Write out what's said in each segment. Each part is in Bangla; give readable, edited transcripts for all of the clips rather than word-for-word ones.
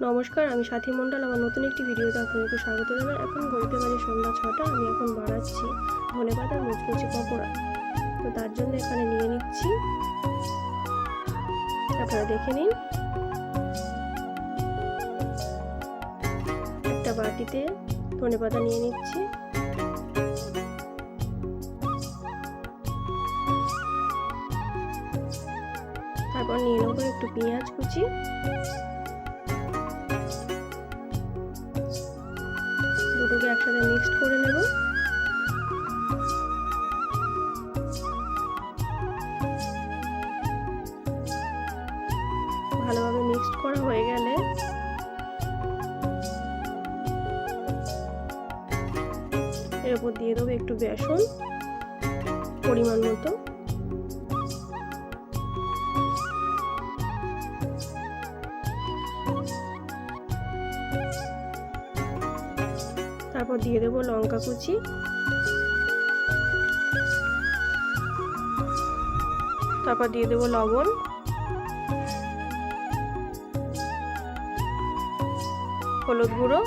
নমস্কার, আমি সাথী মণ্ডল। আমার নতুন একটি ভিডিওতে আপনাদেরকে স্বাগত জানাই। এখন ঘড়িতে বাজে সন্ধ্যা 6টা। আমি এখন বানাচ্ছি ধনেপাতার মুচমুচে পকোড়া। তো তার জন্য এখানে নিয়ে নিচ্ছি, আপনারা দেখে নিন, একটা বাটিতে ধনেপাতা নিয়ে নিচ্ছি। তারপর নিয়ে নেবো একটু পেঁয়াজ কুচি, দুটোকে একসাথে মিক্সড করে নেব। ভালোভাবে মিক্সড করা হয়ে গেলে এর উপর দিয়ে দেবো একটু বেসন পরিমাণ মতো, তারপর দিয়ে দেবো লঙ্কা কুচি, তারপর দিয়ে দেবো লবণ, হলুদ গুঁড়ো,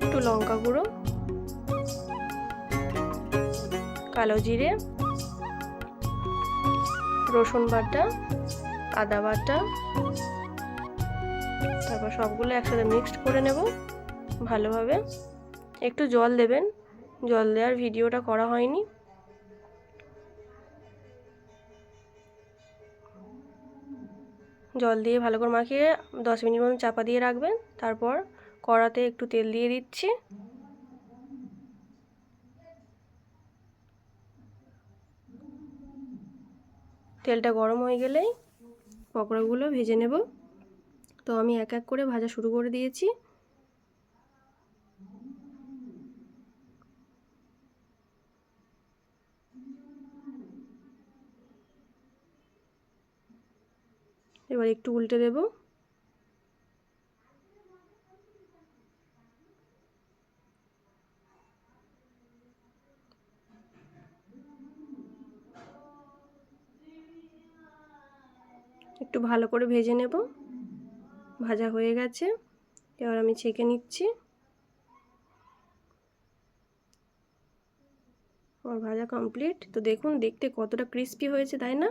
একটু লঙ্কা গুঁড়ো, কালো জিরে, রসুন বাটা, আদা বাটা, তারপর সবগুলো একসাথে মিক্সড করে নেব ভালোভাবে। একটু জল দেবেন, জল দেওয়ার ভিডিওটা করা হয়নি। জল দিয়ে ভালো করে মাখিয়ে 10 মিনিট মতো চাপা দিয়ে রাখবেন। তারপর কড়াতে একটু তেল দিয়ে দিচ্ছি, তেলটা গরম হয়ে গেলেই পকোড়াগুলো ভেজে নেব। তো আমি এক এক করে ভাজা শুরু করে দিয়েছি। এবার একটু উল্টে দেব। একটু ভালো করে ভেজে নেব। ভাজা হয়ে গেছে, এবার আমি ছেঁকে নিচ্ছি। আমার ভাজা কমপ্লিট। তো দেখুন দেখতে কতটা ক্রিস্পি হয়েছে, তাই না?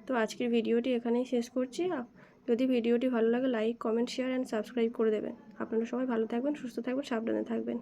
তো আজকের ভিডিওটি এখানেই শেষ করছি। যদি ভিডিওটি ভালো লাগে like, comment, share and subscribe করে দেবেন। আপনারা সবাই ভালো থাকবেন, সুস্থ থাকবেন, সাবধানে থাকবেন।